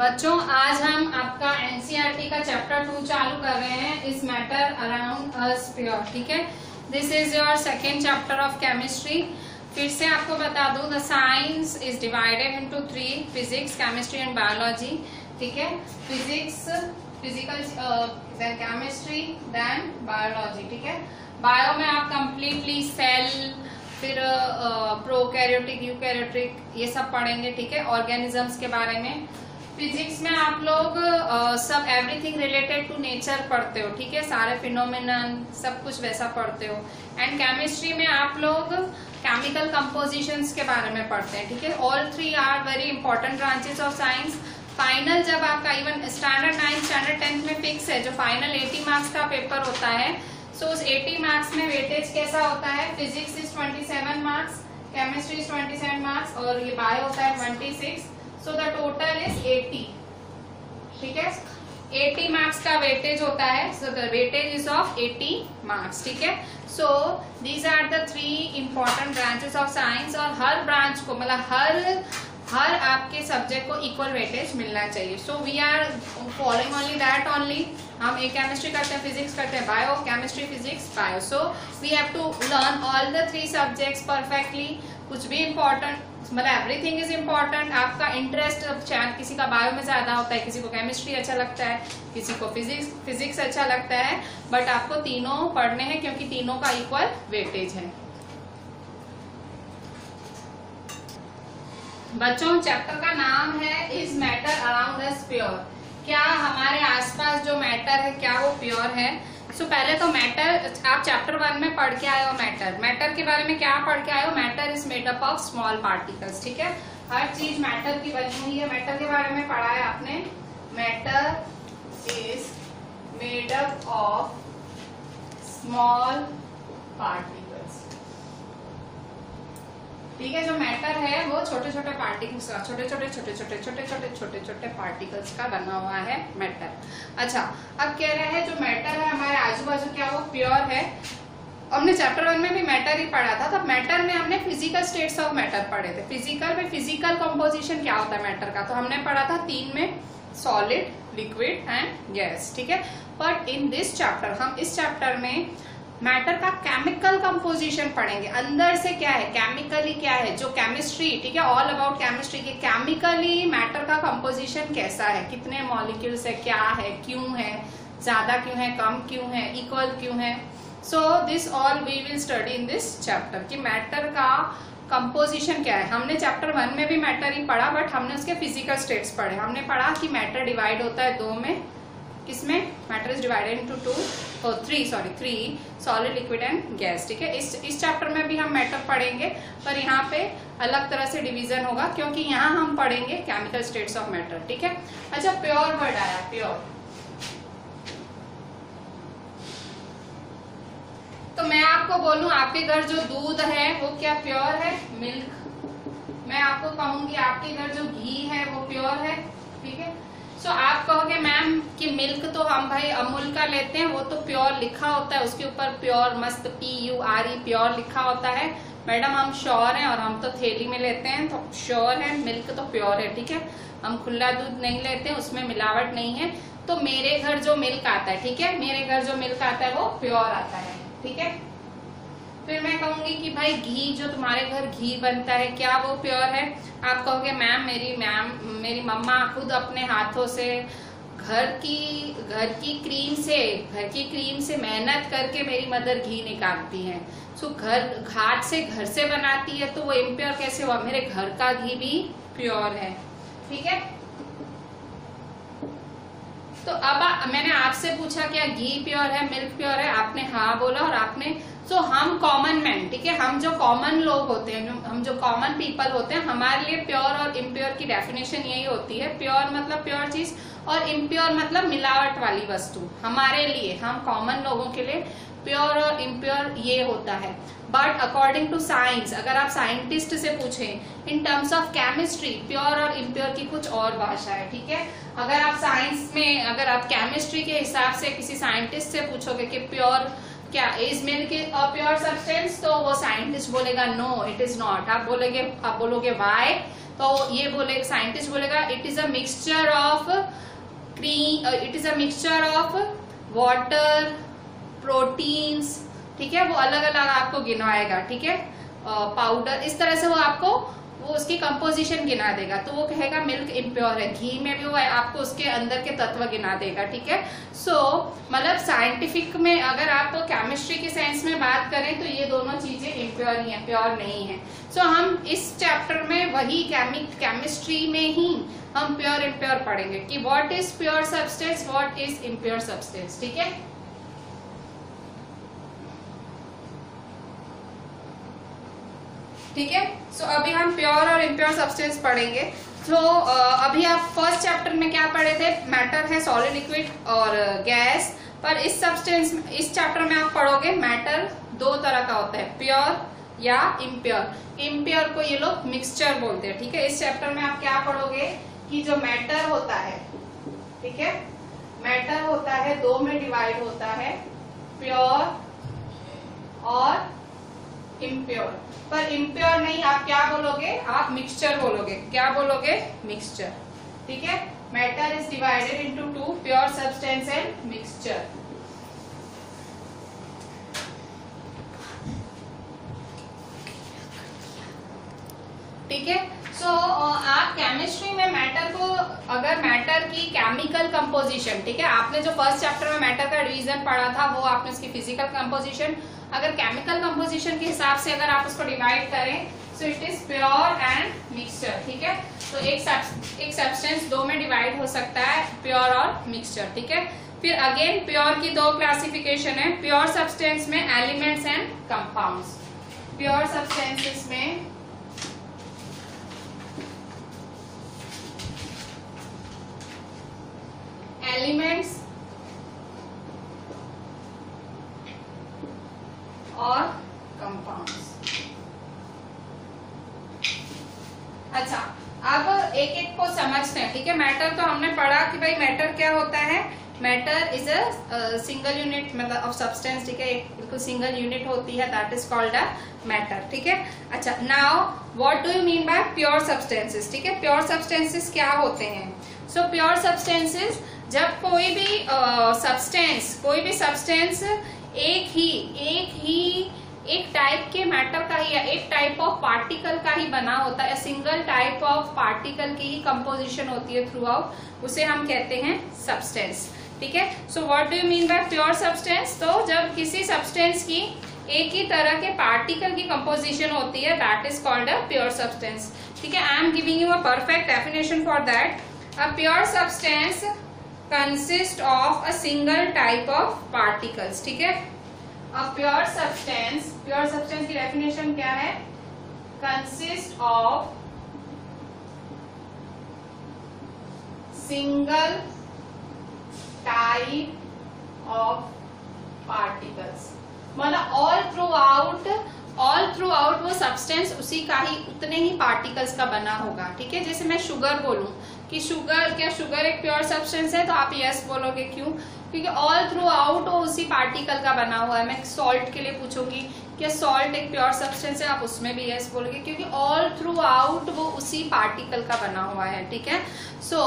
बच्चों आज हम आपका एनसीईआरटी का चैप्टर 2 चालू कर रहे हैं इस मैटर अराउंड अस प्योर। ठीक है, this is your second chapter of chemistry. फिर से आपको बता दूं, the science is divided into 3, physics, chemistry and biology. ठीक है, physics, physical, then chemistry, then biology. ठीक है, बायो में आप कंप्लीटली सेल, फिर प्रोकैरियोटिक, यूकैरियोटिक, ये सब पढ़ेंगे। ठीक है, ऑर्गेनिजम्स के बारे में। फिजिक्स में आप लोग सब एवरीथिंग रिलेटेड टू नेचर पढ़ते हो। ठीक है, सारे फिनोमिनन सब कुछ वैसा पढ़ते हो। एंड केमिस्ट्री में आप लोग केमिकल कंपोजिशंस के बारे में पढ़ते हैं। ठीक है, all 3 are very important branches of science. Final जब आपका इवन स्टैंडर्ड 9, स्टैंडर्ड 10 में फिक्स है, जो फाइनल 80 मार्क्स का पेपर होता है, सो उस 80 मार्क्स में वेटेज कैसा होता है? Physics is 27 marks, chemistry is 27 marks और ये बायो होता है 26। So the total is 80। ठीक है, 80 मार्क्स का वेटेज होता है। So the weightage is of 80 marks. ठीक है, so these are the 3 important branches of science. और हर ब्रांच को मतलब हर आपके सब्जेक्ट को इक्वल वेटेज मिलना चाहिए। So we are following only that only. हम एक केमिस्ट्री करते हैं, फिजिक्स करते हैं, bio, chemistry, physics, bio. So we have to learn all the 3 subjects perfectly. कुछ भी इम्पोर्टेंट मतलब एवरीथिंग इज इम्पोर्टेंट। आपका इंटरेस्ट शायद किसी का बायो में ज्यादा होता है, किसी को केमिस्ट्री अच्छा लगता है, किसी को फिजिक्स अच्छा लगता है, बट आपको तीनों पढ़ने हैं क्योंकि तीनों का इक्वल वेटेज है। बच्चों, चैप्टर का नाम है is matter around us pure. क्या हमारे आसपास जो मैटर है क्या वो प्योर है? सो पहले तो मैटर आप चैप्टर 1 में पढ़ के आए हो। मैटर के बारे में क्या पढ़ के आए हो? Matter is made up of small particles. ठीक है, हर चीज मैटर की बनी हुई है। मैटर के बारे में पढ़ा है आपने। Matter is made up of small particles. ठीक है, जो मैटर है वो छोटे छोटे पार्टिकल्स का, छोटे छोटे पार्टिकल्स का बना हुआ है मैटर। अच्छा, अब कह रहे हैं जो मैटर है हमारे आजू बाजू क्या वो प्योर है? हमने चैप्टर 1 में भी मैटर ही पढ़ा था। तब मैटर में हमने फिजिकल स्टेट्स ऑफ मैटर पढ़े थे। फिजिकल में फिजिकल कंपोजिशन क्या होता है मैटर का, तो हमने पढ़ा था 3 में, सॉलिड, लिक्विड एंड गैस। ठीक है, बट इन दिस चैप्टर हम इस चैप्टर में मैटर का केमिकल कंपोजिशन पढ़ेंगे। अंदर से क्या है, केमिकली क्या है, जो केमिस्ट्री, ठीक है, ऑल अबाउट केमिस्ट्री के केमिकली मैटर का कंपोजिशन कैसा है, कितने मॉलिक्यूल्स है, क्या है, क्यों है, ज्यादा क्यों है, कम क्यों है, इक्वल क्यों है। So this all we will study in this chapter कि मैटर का कंपोजिशन क्या है। हमने चैप्टर 1 में भी मैटर ही पढ़ा, बट हमने उसके फिजिकल स्टेट्स पढ़े। हमने पढ़ा कि मैटर डिवाइड होता है 2 में। किसमें? Matter is divided into 3 solid, liquid and gas. ठीक है, इस चैप्टर में भी हम मैटर पढ़ेंगे, पर यहाँ पे अलग तरह से डिवीजन होगा क्योंकि यहाँ हम पढ़ेंगे केमिकल स्टेट्स ऑफ मैटर। ठीक है, अच्छा, प्योर वर्ड आया, प्योर। तो मैं आपको बोलूं आपके घर जो दूध है वो क्या प्योर है? मिल्क। मैं आपको कहूंगी आपके घर जो घी है वो प्योर है। ठीक है, सो आप कहोगे मैम कि मिल्क तो हम भाई अमूल का लेते हैं, वो तो प्योर लिखा होता है, उसके ऊपर प्योर मस्त PURE प्योर लिखा होता है। मैडम हम श्योर हैं और हम तो थैली में लेते हैं तो श्योर है, मिल्क तो प्योर है। ठीक है, हम खुला दूध नहीं लेते हैं, उसमें मिलावट नहीं है। तो मेरे घर जो मिल्क आता है, ठीक है, मेरे घर जो मिल्क आता है वो प्योर आता है। ठीक है, फिर मैं कहूंगी कि भाई घी, जो तुम्हारे घर घी बनता है क्या वो प्योर है? आप कहोगे मैम मेरी मम्मा खुद अपने हाथों से घर की क्रीम से मेहनत करके मेरी मदर घी निकालती है। सो घर से बनाती है, तो वो इम्प्योर कैसे हुआ? मेरे घर का घी भी प्योर है। ठीक है, तो अब मैंने आपसे पूछा क्या घी प्योर है, मिल्क प्योर है? आपने हाँ बोला। और आपने हम कॉमन मैन, ठीक है, हम जो कॉमन लोग होते हैं, हम जो कॉमन पीपल होते हैं, हमारे लिए प्योर और इम्प्योर की डेफिनेशन यही होती है। प्योर मतलब प्योर चीज और इम्प्योर मतलब मिलावट वाली वस्तु। हमारे लिए, हम कॉमन लोगों के लिए प्योर और इम्प्योर ये होता है। बट अकॉर्डिंग टू साइंस, अगर आप साइंटिस्ट से पूछें in terms of chemistry, pure और इम्प्योर की कुछ और भाषा है। ठीक है, अगर आप साइंस में, अगर आप केमिस्ट्री के हिसाब से किसी साइंटिस्ट से पूछोगे कि प्योर क्या is milk a pure substance, तो वो साइंटिस्ट बोलेगा नो इट इज नॉट। आप बोलोगे व्हाई? तो ये बोले साइंटिस्ट बोलेगा it is a mixture of water, proteins, ठीक है, वो अलग अलग आपको गिनवाएगा, ठीक है, पाउडर, इस तरह से वो आपको वो उसकी कंपोजिशन गिना देगा। तो वो कहेगा मिल्क इम्प्योर है, घी में भी वो आपको उसके अंदर के तत्व गिना देगा, ठीक है। सो मतलब साइंटिफिक में अगर आप केमिस्ट्री की साइंस में बात करें तो ये दोनों चीजें इम्प्योर ही है, प्योर नहीं है। सो हम इस चैप्टर में वही केमिस्ट्री में ही हम प्योर इम्प्योर पढ़ेंगे कि what is pure substance, what is impure substance, ठीक है। ठीक है, सो अभी हम प्योर और इम्प्योर सब्सटेंस पढ़ेंगे। तो अभी आप फर्स्ट चैप्टर में क्या पढ़े थे, मैटर है, सॉलिड, लिक्विड और गैस। पर इस चैप्टर में आप पढ़ोगे मैटर दो तरह का होता है, प्योर या इम्प्योर। इम्प्योर को ये लोग मिक्सचर बोलते हैं, ठीक है। इस चैप्टर में आप क्या पढ़ोगे कि जो मैटर होता है, ठीक है, मैटर होता है दो में डिवाइड होता है, प्योर और इम्प्योर। पर इम्प्योर नहीं, आप क्या बोलोगे, आप मिक्सचर बोलोगे। क्या बोलोगे, मिक्सचर, ठीक है। Matter is divided into two, pure substance and mixture. ठीक है, सो आप केमिस्ट्री में मैटर को, अगर मैटर की केमिकल कंपोजिशन, ठीक है, आपने जो फर्स्ट चैप्टर में मैटर का डिवीजन पढ़ा था वो आपने उसकी फिजिकल कंपोजिशन, अगर केमिकल कंपोजिशन के हिसाब से अगर आप उसको डिवाइड करें so it is pure and mixture, ठीक है। तो एक सब्सटेंस दो में डिवाइड हो सकता है, प्योर और मिक्सचर, ठीक है। फिर अगेन प्योर की दो क्लासिफिकेशन है, प्योर सब्सटेंस में elements and compounds. Pure substances में एलिमेंट्स और कंपाउंड्स। अच्छा, अब एक एक को समझते हैं, ठीक है। मैटर तो हमने पढ़ा कि भाई मैटर क्या होता है, matter is a single unit मतलब ऑफ सब्सटेंस, ठीक है, एक बिल्कुल सिंगल यूनिट होती है, that is called a matter, ठीक है। अच्छा, now what do you mean bye pure substances, ठीक है। प्योर सब्सटेंसेस क्या होते हैं, सो प्योर सब्सटेंसेस जब कोई भी सब्सटेंस एक टाइप के मैटर का ही या एक टाइप ऑफ पार्टिकल का ही बना होता है, सिंगल टाइप ऑफ पार्टिकल की ही कंपोजिशन होती है थ्रू आउट, उसे हम कहते हैं सब्सटेंस, ठीक है। सो what do you mean bye pure substance, तो जब किसी सब्सटेंस की एक ही तरह के पार्टिकल की कंपोजिशन होती है, that is called a pure substance, ठीक है। I am giving you a perfect definition for that. A pure substance consist of a single type of particles, ठीक है। A pure substance की डेफिनेशन क्या है, consist of single type of particles, मतलब all through out वो substance उसी का ही, उतने ही पार्टिकल्स का बना होगा, ठीक है। जैसे मैं शुगर बोलूं कि शुगर एक प्योर सब्सटेंस है, तो आप यस बोलोगे, क्यों, क्योंकि ऑल थ्रू आउट वो उसी पार्टिकल का बना हुआ है। मैं सॉल्ट के लिए पूछूंगी क्या सॉल्ट एक प्योर सब्सटेंस है, आप उसमें भी यस बोलोगे, क्योंकि ऑल थ्रू आउट वो उसी पार्टिकल का बना हुआ है, ठीक है। सो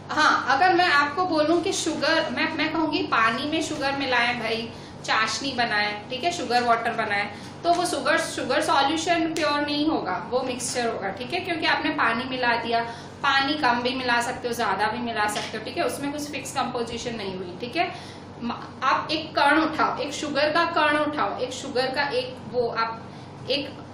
हाँ, अगर मैं आपको बोलूं कि शुगर, मैं कहूंगी पानी में शुगर मिलाएं भाई, चाशनी बनाए, ठीक है, शुगर वाटर बनाए, तो वो शुगर सॉल्यूशन प्योर नहीं होगा, वो मिक्सचर होगा, ठीक है, क्योंकि आपने पानी मिला दिया। पानी कम भी मिला सकते हो, ज्यादा भी मिला सकते हो, ठीक है, उसमें कुछ फिक्स कंपोजिशन नहीं हुई, ठीक है। आप एक कण उठाओ, एक शुगर का कण उठाओ, एक शुगर का एक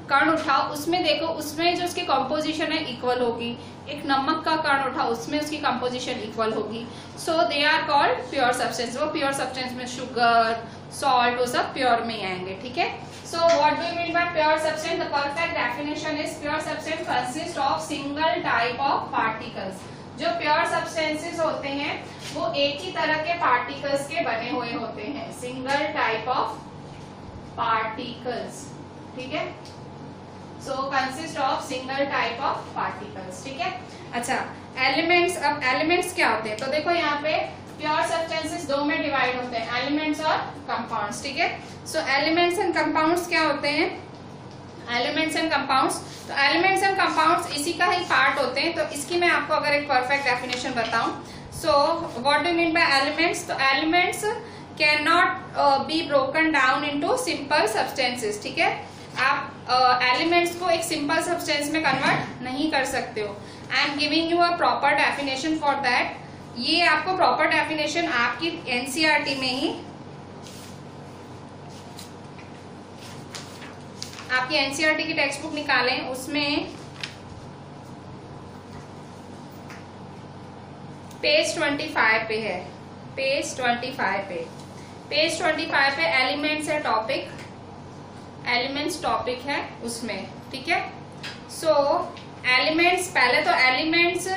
कण उठाओ, उसमें देखो, उसमें जो उसकी कंपोजिशन है इक्वल होगी। एक नमक का कण उठाओ, उसमें उसकी कंपोजिशन इक्वल होगी। So they are called pure substance. वो प्योर सब्सटेंस में शुगर, सॉल्ट, वो सब प्योर में ही आएंगे, ठीक है। So what do you mean by pure substance? The perfect definition is pure substance consists of single type of particles. जो pure substances होते हैं वो एक ही तरह के particles के बने हुए होते हैं, single type of particles, ठीक है। So consist of single type of particles, ठीक है। अच्छा, elements, अब elements क्या होते हैं, तो देखो यहाँ पे प्योर सब्सटेंसेस दो में डिवाइड होते हैं, एलिमेंट्स और कंपाउंड्स, ठीक है। सो एलिमेंट्स एंड कंपाउंड्स क्या होते हैं, एलिमेंट्स एंड कंपाउंड्स। तो एलिमेंट्स एंड कंपाउंड्स इसी का ही पार्ट होते हैं। तो इसकी मैं आपको अगर एक परफेक्ट डेफिनेशन बताऊं, so what do you mean by elements? तो elements can not be broken down into simple substances, ठीक है। आप एलिमेंट्स को एक सिंपल सब्सटेंस में कन्वर्ट नहीं कर सकते हो। I am giving you a proper definition for that. ये आपको प्रॉपर डेफिनेशन आपकी एनसीईआरटी में ही, आपकी एनसीईआरटी की टेक्स्ट बुक निकालें, उसमें पेज 25 पे है, पेज 25 पे, पेज 25 पे एलिमेंट्स है टॉपिक, एलिमेंट्स टॉपिक है उसमें, ठीक है। सो एलिमेंट्स, पहले तो एलिमेंट्स,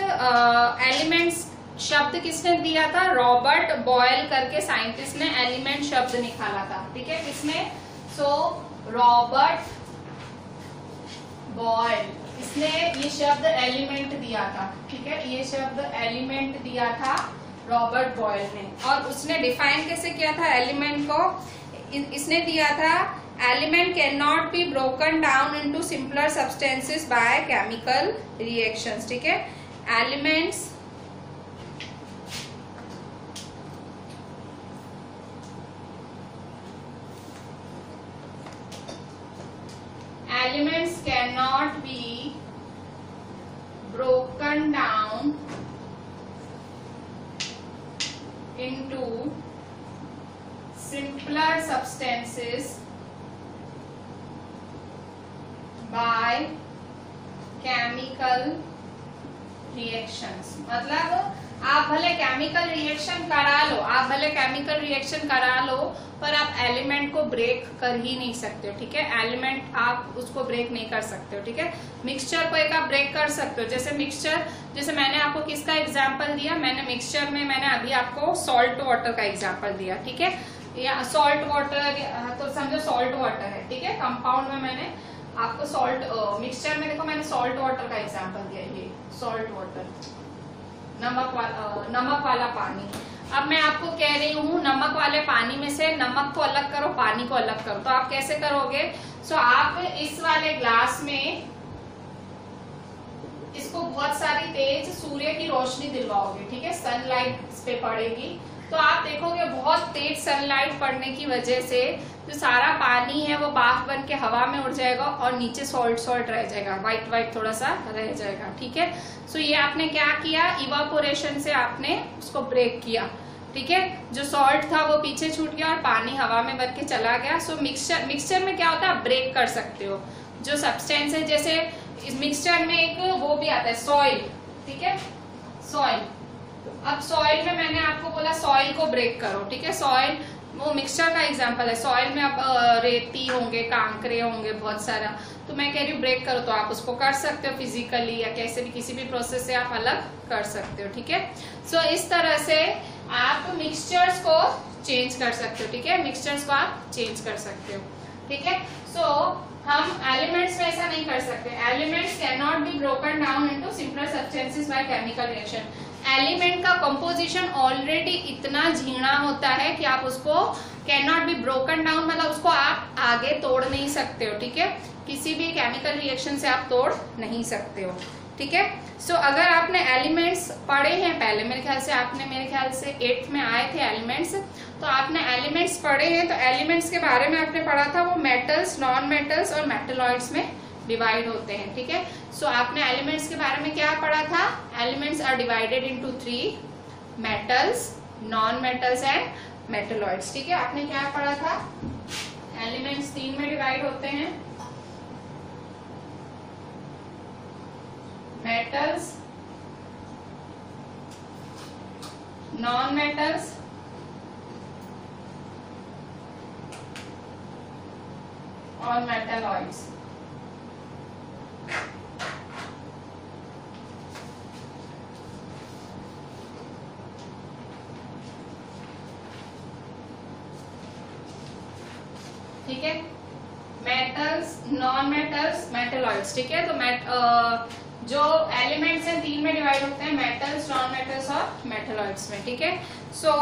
एलिमेंट्स शब्द किसने दिया था? रॉबर्ट बॉयल करके साइंटिस्ट ने एलिमेंट शब्द निकाला था, ठीक है। किसने? सो रॉबर्ट बॉयल, इसने ये शब्द एलिमेंट दिया था, ठीक है। ये शब्द एलिमेंट दिया था रॉबर्ट बॉयल ने। और उसने डिफाइन कैसे किया था एलिमेंट को? इसने दिया था element can not be broken down into simpler substances by chemical reactions, ठीक है। Elements elements cannot be broken down into simpler substances by chemical reactions। मतलब आप भले केमिकल रिएक्शन करा लो, आप भले केमिकल रिएक्शन करा लो, पर आप एलिमेंट को ब्रेक कर ही नहीं सकते हो, ठीक है। एलिमेंट आप उसको ब्रेक नहीं कर सकते हो, ठीक है। मिक्सचर को एक आप ब्रेक कर सकते हो, जैसे मिक्सचर, जैसे मैंने आपको किसका एग्जांपल दिया? मैंने मिक्सचर में मैंने अभी आपको सॉल्ट वाटर का एग्जांपल दिया, ठीक है। या सॉल्ट वाटर, तो समझो सॉल्ट वाटर है, ठीक है। कंपाउंड में मैंने आपको सॉल्ट, मिक्सचर में देखो मैंने सॉल्ट वाटर का एग्जाम्पल दिया, ये सॉल्ट वाटर, नमक वाला पानी। अब मैं आपको कह रही हूँ नमक वाले पानी में से नमक को अलग करो, पानी को अलग करो, तो आप कैसे करोगे? सो आप इस वाले ग्लास में इसको बहुत सारी तेज सूर्य की रोशनी दिलवाओगे, ठीक है। सनलाइट इस पे पड़ेगी, तो आप देखोगे बहुत तेज सनलाइट पड़ने की वजह से जो सारा पानी है वो बाफ बन के हवा में उड़ जाएगा और नीचे सॉल्ट सॉल्ट रह जाएगा, व्हाइट व्हाइट थोड़ा सा रह जाएगा, ठीक है। सो ये आपने क्या किया? इवापोरेशन से आपने उसको ब्रेक किया, ठीक है। जो सॉल्ट था वो पीछे छूट गया और पानी हवा में बन के चला गया। सो मिक्सचर में क्या होता है? आप ब्रेक कर सकते हो जो सब्सटेंस है। जैसे इस मिक्सचर में एक वो भी आता है सॉइल, ठीक है, सॉइल। अब सॉइल में मैंने आपको बोला सॉइल को ब्रेक करो, ठीक है। सॉइल वो मिक्सचर का एग्जांपल है। सॉइल में अब रेती होंगे, कांकरे होंगे, बहुत सारा, तो मैं कह रही हूँ ब्रेक करो, तो आप उसको कर सकते हो फिजिकली या कैसे भी, किसी भी प्रोसेस से आप अलग कर सकते हो, ठीक है। सो इस तरह से आप मिक्सचर्स को चेंज कर सकते हो, ठीक है। मिक्सचर्स को आप चेंज कर सकते हो, ठीक है। सो हम एलिमेंट्स में ऐसा नहीं कर सकते। Elements can not be broken down into simpler substances by chemical reaction. Element का कंपोजिशन ऑलरेडी इतना झीणा होता है कि आप उसको can not be broken down, मतलब उसको आप आगे तोड़ नहीं सकते हो, ठीक है। किसी भी केमिकल रिएक्शन से आप तोड़ नहीं सकते हो, ठीक है। सो अगर आपने एलिमेंट्स पढ़े हैं पहले, मेरे ख्याल से आपने, मेरे ख्याल से 8th में आए थे एलिमेंट्स, तो आपने एलिमेंट्स पढ़े हैं। तो एलिमेंट्स के बारे में आपने पढ़ा था, वो मेटल्स, नॉन मेटल्स और मेटलॉइड्स में डिवाइड होते हैं, ठीक है। सो आपने एलिमेंट्स के बारे में क्या पढ़ा था? Elements are divided into 3, metals, non metals and metalloids, ठीक है। आपने क्या पढ़ा था? एलिमेंट्स 3 में डिवाइड होते हैं, मेटल्स, नॉन मेटल्स और मेटलॉइड्स, ठीक है। मेटल्स, नॉन मेटल्स, मेटलॉइड्स, ठीक है। तो जो एलिमेंट्स हैं 3 में डिवाइड होते हैं, मेटल्स, नॉन मेटल्स और मेटलॉइड्स में, ठीक है। सो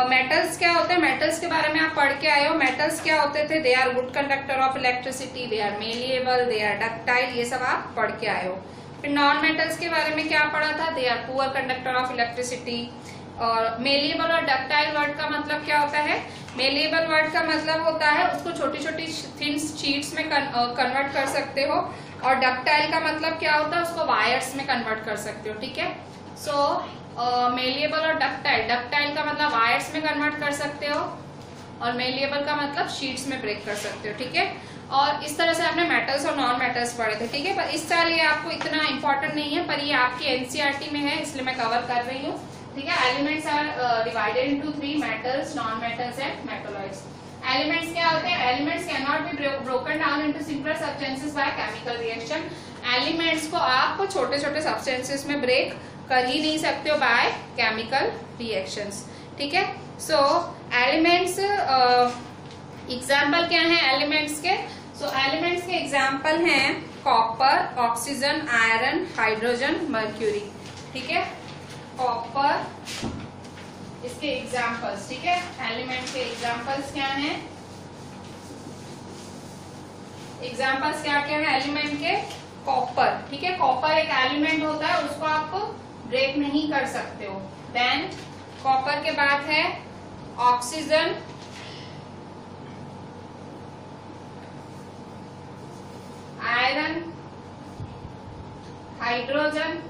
मेटल्स क्या होते हैं, मेटल्स के बारे में आप पढ़ के आए हो। मेटल्स क्या होते थे, they are good conductor of electricity, they are malleable, they are ductile, ये सब आप पढ़ के आए हो। फिर नॉन मेटल्स के बारे में क्या पढ़ा था, they are poor conductor of electricity. और मेलिएबल और डक्टाइल वर्ड का मतलब क्या होता है, मेलिएबल वर्ड का मतलब होता है उसको छोटी छोटी थिन शीट्स में कन्वर्ट कर सकते हो, और डक्टाइल का मतलब क्या होता है, उसको वायर्स में कन्वर्ट कर सकते हो, ठीक है। सो मेलिएबल और डक्टाइल, डक्टाइल का मतलब वायर्स में कन्वर्ट कर सकते हो और मेलिएबल का मतलब शीट्स में ब्रेक कर सकते हो, ठीक है। और इस तरह से आपने मेटल्स और नॉन मेटल्स पढ़े थे, ठीक है। पर इस साल ये आपको इतना इंपॉर्टेंट नहीं है, पर ये आपकी एनसीईआरटी में है इसलिए मैं कवर कर रही हूँ, ठीक है। Elements are divided into 3, metals, non metals and metalloids. Elements क्या होते हैं, elements can not be broken down into simpler substances by chemical reaction. Elements को आप छोटे छोटे सब्सटेंसेस में ब्रेक कर ही नहीं सकते हो बाय केमिकल रिएक्शंस, ठीक है। सो एलिमेंट्स एग्जाम्पल क्या है एलिमेंट्स के, सो एलिमेंट्स के एग्जाम्पल हैं copper, oxygen, iron, hydrogen, mercury, ठीक है। कॉपर, इसके एग्जाम्पल्स, ठीक है। एलिमेंट के एग्जाम्पल्स क्या हैं, एग्जाम्पल्स क्या क्या है एलिमेंट के, कॉपर, ठीक है। कॉपर एक एलिमेंट होता है, उसको आप ब्रेक नहीं कर सकते हो। देन कॉपर के बाद है ऑक्सीजन, आयरन, हाइड्रोजन,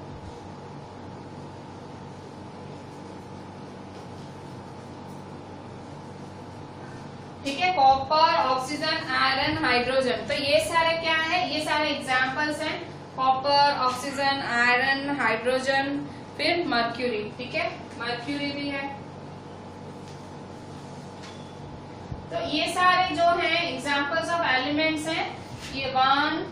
ठीक है। कॉपर, ऑक्सीजन, आयरन, हाइड्रोजन, तो ये सारे क्या है, ये सारे एग्जाम्पल्स हैं, कॉपर, ऑक्सीजन, आयरन, हाइड्रोजन, फिर मर्क्यूरी, ठीक है। मर्क्यूरी भी है। तो ये सारे जो हैं एग्जाम्पल्स ऑफ एलिमेंट्स हैं, ये 1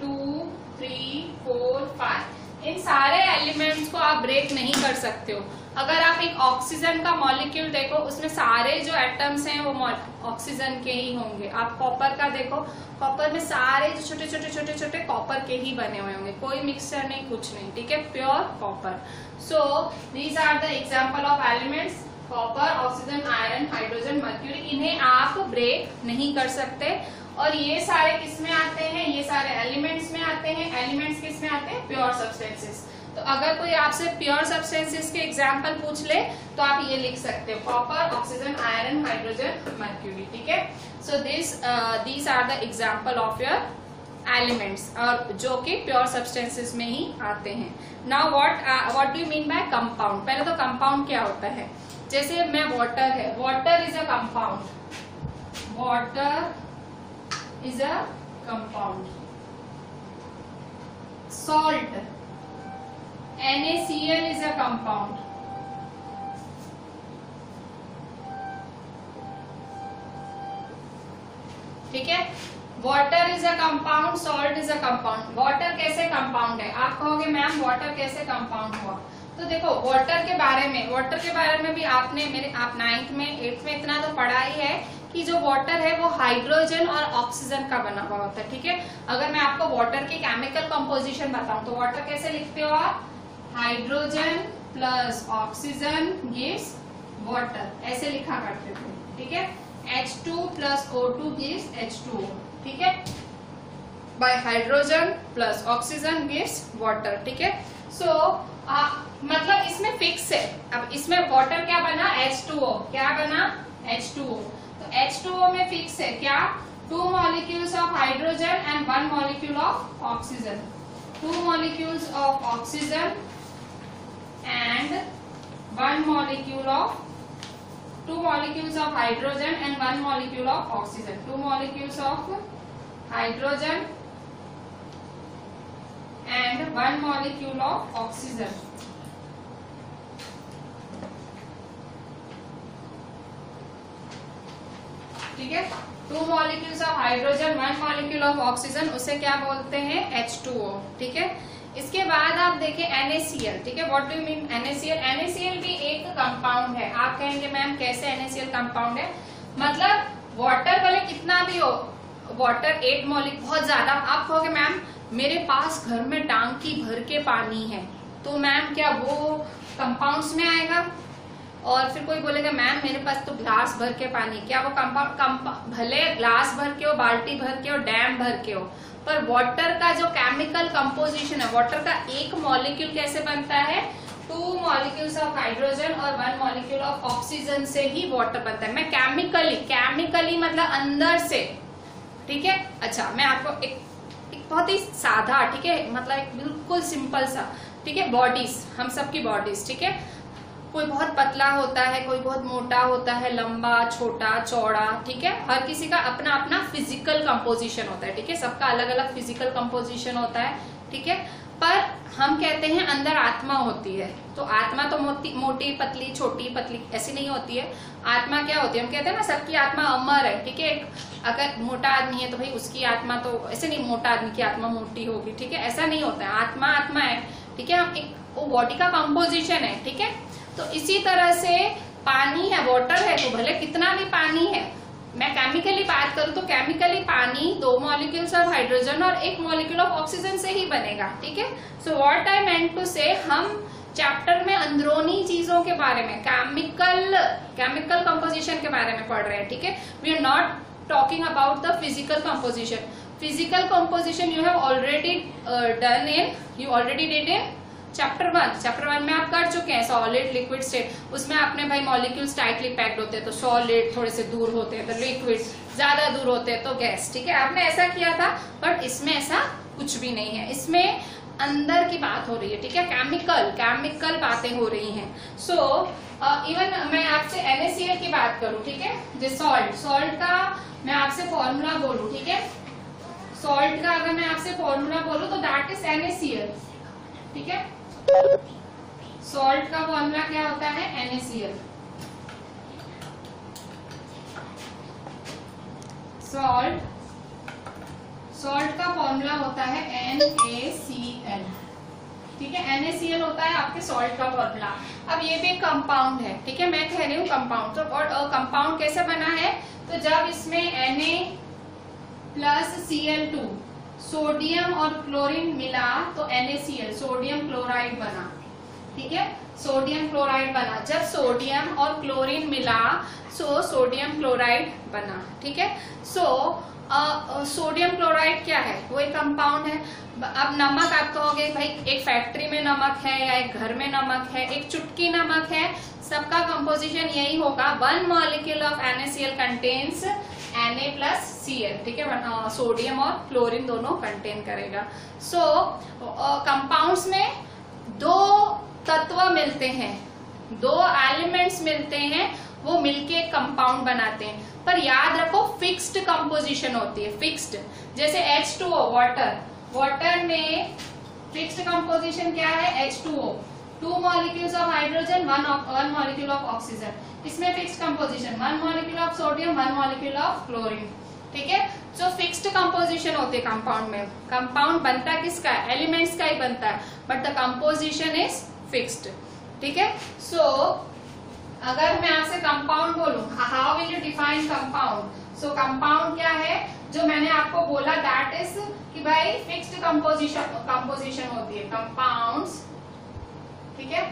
2 3 4 5, इन सारे एलिमेंट्स को आप ब्रेक नहीं कर सकते हो। अगर आप एक ऑक्सीजन का मॉलिक्यूल देखो, उसमें सारे जो एटम्स हैं वो ऑक्सीजन के ही होंगे। आप कॉपर का देखो, कॉपर में सारे जो छोटे छोटे छोटे छोटे कॉपर के ही बने हुए होंगे, कोई मिक्सचर नहीं, कुछ नहीं, ठीक है, pure copper. So these are the example of elements, copper, oxygen, iron, hydrogen, mercury. इन्हें आप ब्रेक नहीं कर सकते। और ये सारे किस में आते हैं, ये सारे एलिमेंट्स में आते हैं। एलिमेंट्स किस में आते हैं, प्योर सब्सटेंसेस। तो अगर कोई आपसे प्योर सब्सटेंसेस के एग्जाम्पल पूछ ले तो आप ये लिख सकते हो, copper, oxygen, iron, hydrogen, mercury, ठीक है। So these are the example of your elements, और जो कि प्योर सब्सटेंसेस में ही आते हैं। Now what do you mean by compound. पहले तो कंपाउंड क्या होता है, जैसे मैं वाटर है, water is a compound, water is a compound. Salt, NaCl is a compound. ठीक है, water is a compound, salt is a compound. Water कैसे कंपाउंड है, आप कहोगे मैम वाटर कैसे कंपाउंड हुआ। तो देखो वाटर के बारे में भी आपने आप 9th में 8th में इतना तो पढ़ा ही है कि जो वाटर है वो हाइड्रोजन और ऑक्सीजन का बना हुआ होता है, ठीक है। अगर मैं आपको वाटर की केमिकल कंपोजिशन बताऊं तो वाटर कैसे लिखते हो आप, hydrogen plus oxygen gives water, ऐसे लिखा करते थे, ठीक है। H2 plus O2 gives H2O, ठीक है। Bye hydrogen plus oxygen gives water, ठीक है। सो मतलब इसमें फिक्स है। अब इसमें वाटर क्या बना, H2O, क्या बना, H2O। तो H2O में फिक्स है क्या, 2 molecules of hydrogen and 1 molecule of oxygen, 2 molecules of oxygen and 1 molecule of 2 molecules of hydrogen and 1 molecule of oxygen, 2 molecules of hydrogen and 1 molecule of oxygen, ठीक है। 2 molecules of hydrogen, 1 molecule of oxygen, उसे क्या बोलते हैं, H2O, ठीक है। इसके बाद आप देखें NaCl, ठीक है। What do you mean NaCl। NaCl भी एक कंपाउंड है। आप कहेंगे मैम कैसे NaCl कंपाउंड है, मतलब वाटर भले कितना भी हो, वाटर 8 मॉलिक्यूल बहुत ज्यादा, आप कहोगे मैम मेरे पास घर में टांकी भर के पानी है, तो मैम क्या वो कंपाउंड्स में आएगा? और फिर कोई बोलेगा मैम मेरे पास तो ग्लास भर के पानी, क्या वो कंपाउंड भले ग्लास भर के हो, बाल्टी भर के हो, डैम भर के हो, पर वाटर का जो केमिकल कंपोजिशन है, वाटर का एक मॉलिक्यूल कैसे बनता है? 2 मॉलिक्यूल्स ऑफ हाइड्रोजन और 1 मॉलिक्यूल ऑफ ऑक्सीजन से ही वाटर बनता है। मैं केमिकली मतलब अंदर से, ठीक है। अच्छा, मैं आपको एक बहुत ही साधा, ठीक है, मतलब एक बिल्कुल सिंपल सा, ठीक है, बॉडीज, हम सबकी बॉडीज, ठीक है, कोई बहुत पतला होता है, कोई बहुत मोटा होता है, लंबा, छोटा, चौड़ा, ठीक है, हर किसी का अपना अपना फिजिकल कंपोजिशन होता है, ठीक है, सबका अलग अलग फिजिकल कंपोजिशन होता है, ठीक है। पर हम कहते हैं अंदर आत्मा होती है, तो आत्मा तो मोटी पतली, छोटी पतली ऐसी नहीं होती है। आत्मा क्या होती है? हम कहते हैं ना सबकी आत्मा अमर है, ठीक है। अगर मोटा आदमी है तो भाई उसकी आत्मा तो ऐसे नहीं, मोटा आदमी की आत्मा मोटी होगी, ठीक है, ऐसा नहीं होता है। आत्मा आत्मा है, ठीक है, हम एक वो बॉडी का कंपोजिशन है, ठीक है। तो इसी तरह से पानी है, वाटर है, तो भले कितना भी पानी है, मैं केमिकली बात करूं तो केमिकली पानी 2 मॉलिक्यूल्स ऑफ हाइड्रोजन और 1 मॉलिक्यूल ऑफ ऑक्सीजन से ही बनेगा, ठीक है। So what I meant to से, हम चैप्टर में अंदरूनी चीजों के बारे में, केमिकल कंपोजिशन के बारे में पढ़ रहे हैं, ठीक है। We are not talking about the physical composition. Physical composition you have already done in, you already did in chapter 1 में आप कर चुके हैं। सॉलिड, लिक्विड स्टेट, उसमें आपने भाई मॉलिक्यूल्स टाइटली पैक्ड होते हैं तो सॉलिड, थोड़े से दूर होते हैं तो लिक्विड, ज्यादा दूर होते हैं तो गैस, ठीक है, आपने ऐसा किया था। बट इसमें ऐसा कुछ भी नहीं है, इसमें अंदर की बात हो रही है, ठीक है, केमिकल बातें हो रही हैं। सो इवन मैं आपसे NaCl की बात करूं, ठीक है, जो सॉल्ट का मैं आपसे फॉर्मूला बोलूं, ठीक है, सॉल्ट का अगर मैं आपसे फॉर्मूला बोलूं तो दैट इज NaCl, ठीक है। सॉल्ट का फॉर्मूला क्या होता है? NaCl। सॉल्ट का फॉर्मूला होता है NaCl, ठीक है, NaCl होता है आपके सॉल्ट का फॉर्मूला। अब ये भी कंपाउंड है, ठीक है, मैं कह रही हूँ कंपाउंड। तो और कंपाउंड कैसे बना है? तो जब इसमें Na+Cl2 सोडियम और क्लोरीन मिला तो NaCl, सोडियम क्लोराइड बना, ठीक है, सोडियम क्लोराइड बना। जब सोडियम और क्लोरीन मिला सो सोडियम क्लोराइड बना, ठीक है। सोडियम क्लोराइड क्या है? वो एक कंपाउंड है। अब नमक आप कहोगे भाई एक फैक्ट्री में नमक है या एक घर में नमक है, एक चुटकी नमक है, सबका कंपोजिशन यही होगा। 1 molecule of NaCl contains Na+Cl, ठीक है, सोडियम और क्लोरीन दोनों कंटेन करेगा। कंपाउंड्स में 2 तत्व मिलते हैं, 2 एलिमेंट्स मिलते हैं, वो मिलके कंपाउंड बनाते हैं। पर याद रखो फिक्स्ड कंपोजिशन होती है, फिक्स्ड। जैसे H2O, वाटर में फिक्स्ड कंपोजिशन क्या है? H2O, 2 molecules of hydrogen, 1 molecule of oxygen. इसमें fixed composition 1 molecule of sodium, 1 molecule of chlorine, ठीक है। जो फिक्स्ड कंपोजिशन होते हैं कंपाउंड में, कंपाउंड बनता किसका है? एलिमेंट्स का ही बनता है, but the composition is fixed, ठीक है। अगर मैं आपसे कंपाउंड बोलूं, how will you define compound? Compound क्या है? जो मैंने आपको बोला दैट इज कि भाई फिक्स्ड कंपोजिशन होती है कंपाउंड्स, ठीक है।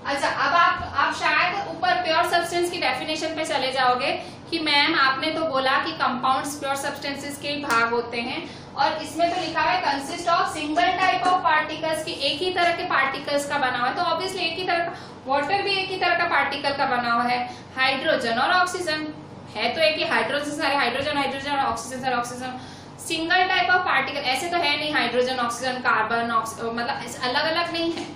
अच्छा, अब आप शायद ऊपर प्योर सब्सटेंस की डेफिनेशन पे चले जाओगे कि मैम आपने तो बोला कि कंपाउंड्स प्योर सब्सटेंसेस के ही भाग होते हैं, और इसमें तो लिखा हुआ है consist of single type of particles, की एक ही तरह के पार्टिकल्स का बना हुआ है। तो ऑब्वियसली एक ही तरह का, वाटर भी एक ही तरह का पार्टिकल का बना हुआ है। हाइड्रोजन और ऑक्सीजन है तो एक ही, हाइड्रोजन सारे हाइड्रोजन और ऑक्सीजन सारे oxygen. Single type of particle ऐसे तो है नहीं, हाइड्रोजन ऑक्सीजन कार्बन मतलब अलग अलग नहीं है।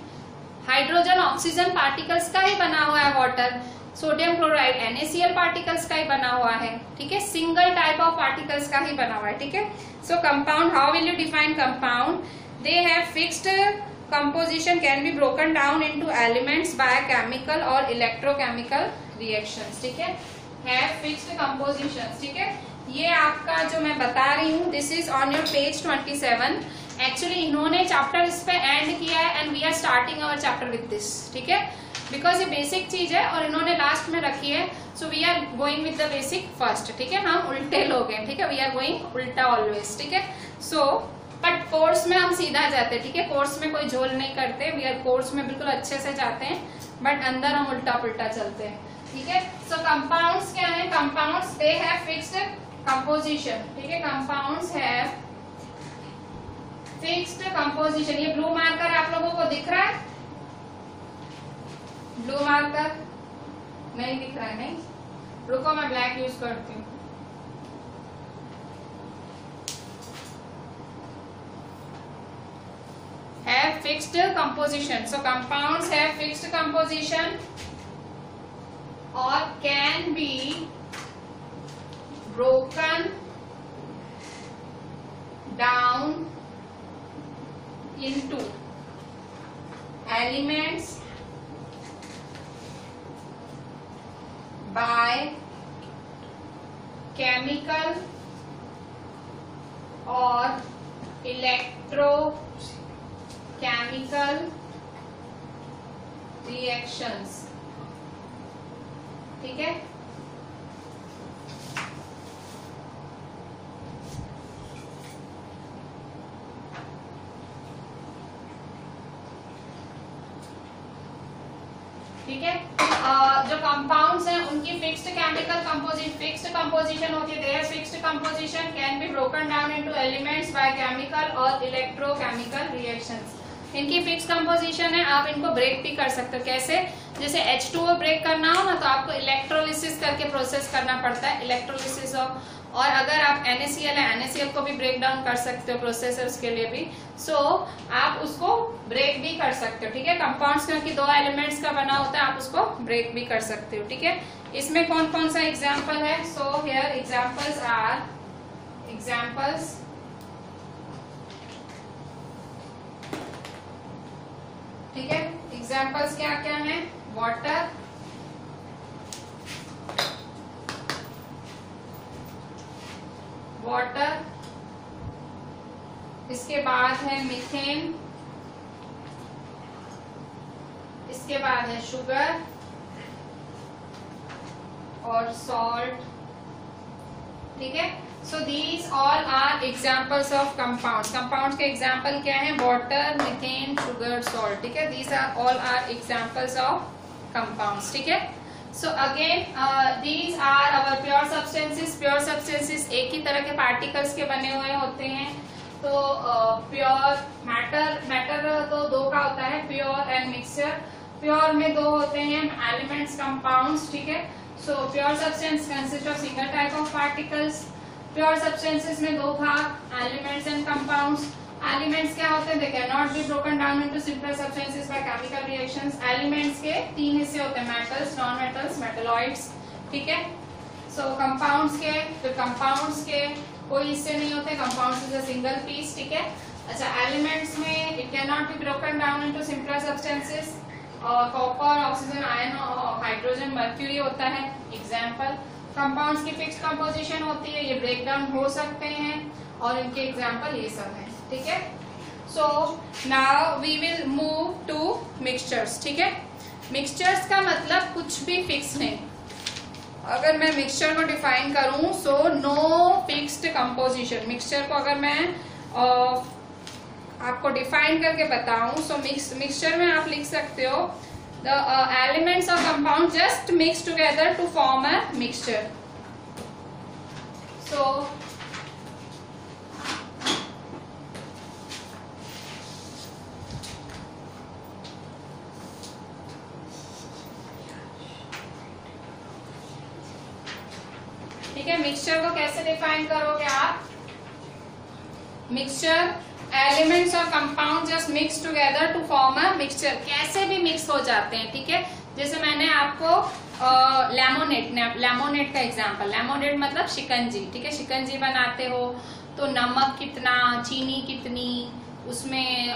हाइड्रोजन ऑक्सीजन पार्टिकल्स का ही बना हुआ है water. Sodium chloride NaCl particles का ही बना हुआ है, ठीक है, सिंगल टाइप ऑफ पार्टिकल्स का ही बना हुआ है, ठीक है। सो compound, how will you define compound? They have fixed composition can be broken down into elements by chemical और electrochemical reactions, ठीक है, have fixed compositions, ठीक है। ये आपका जो मैं बता रही हूँ this is on your page 27। Actually इन्होंने चैप्टर इस पे एंड किया है and we are starting our chapter with this, ठीक है, बिकॉज ये बेसिक चीज है और इन्होंने लास्ट में रखी है। So we are going with the basic first, ठीक है, हम उल्टे लोग हैं, ठीक है, वी आर गोइंग उल्टा ऑलवेज, ठीक है। सो बट कोर्स में हम सीधा जाते हैं, ठीक है, कोर्स में कोई झोल नहीं करते, वी आर कोर्स में बिल्कुल अच्छे से जाते हैं, बट अंदर हम उल्टा पुल्टा चलते हैं, ठीक है। सो कंपाउंड्स क्या है, compounds they have fixed composition, ठीक है, कंपाउंड्स हैव फिक्स्ड कंपोजिशन। ये ब्लू मार्कर आप लोगों को दिख रहा है, ब्लू मार्कर नहीं दिख रहा है, नहीं, रुको मैं ब्लैक यूज करती हूँ। Have fixed composition. So compounds have fixed composition or can be broken down into elements by chemical or electrochemical reactions, ठीक है। ठीक है, जो कंपाउंड्स हैं उनकी फिक्स्ड केमिकल कंपोजिशन होती है, their fixed composition can be broken down into elements by chemical और इलेक्ट्रोकेमिकल रिएक्शंस। इनकी फिक्स कंपोजिशन है, आप इनको ब्रेक भी कर सकते हो। कैसे, जैसे H2O ब्रेक करना हो ना तो आपको इलेक्ट्रोलिसिस करके प्रोसेस करना पड़ता है, इलेक्ट्रोलिसिस और अगर आप NaCl है, NaCl को भी ब्रेक डाउन कर सकते हो प्रोसेसर्स के लिए भी, सो आप उसको ब्रेक भी कर सकते हो, ठीक है। कंपाउंड्स क्योंकि दो एलिमेंट्स का बना होता है, आप उसको ब्रेक भी कर सकते हो, ठीक है। इसमें कौन कौन सा एग्जाम्पल है, so here examples are, examples ठीक है, एग्जाम्पल्स क्या क्या है, वाटर, वाटर, इसके बाद है मीथेन, इसके बाद है शुगर और सॉल्ट, ठीक है। So these all are examples of compounds. Compounds के एग्जाम्पल क्या है, वाटर, मीथेन, शुगर, सॉल्ट, ठीक है। These are all are examples of compounds, ठीक है। So again these are our pure substances. Pure substances एक ही तरह के पार्टिकल्स के बने हुए होते हैं। तो प्योर मैटर तो दो का होता है, प्योर एंड मिक्सचर। प्योर में दो होते हैं एलिमेंट्स, कंपाउंड्स, ठीक है। So pure substance consist of single type of particles. Pure substances में दो भाग, एलिमेंट्स एंड कंपाउंड्स। एलिमेंट्स क्या होते हैं, they can not be broken down into simple substances by chemical reactions. Elements के तीन हिस्से होते हैं, मेटल्स, नॉन मेटल्स, मेटलॉइड्स, ठीक है। सो कंपाउंड्स के, तो कंपाउंड्स के कोई हिस्से नहीं होते, compounds is a single piece, ठीक है। अच्छा, एलिमेंट्स में it can not be broken down into simple substances. Copper, oxygen, iron, hydrogen, mercury होता है एग्जाम्पल। कंपाउंड्स की फिक्स्ड कंपोजिशन होती है, ये ब्रेक डाउन हो सकते हैं और इनके एग्जाम्पल ये सब है, ठीक है। So now we will move to mixtures, ठीक है। मिक्सचर्स का मतलब कुछ भी फिक्स नहीं। अगर मैं मिक्सचर को डिफाइन करूं, so no fixed composition. Mixture को अगर मैं आपको डिफाइन करके बताऊं, सो मिक्सचर में आप लिख सकते हो the elements of compound just mix together to form a mixture. So ठीक है, मिक्सचर को कैसे डिफाइन करोगे आप, मिक्सचर एलिमेंट्स और compound just mix together to form a mixture. कैसे भी मिक्स हो जाते हैं, ठीक है। जैसे मैंने आपको लेमोनेट का एग्जांपल, लेमोनेट मतलब शिकंजी, ठीक है। शिकंजी बनाते हो तो नमक कितना, चीनी कितनी, उसमें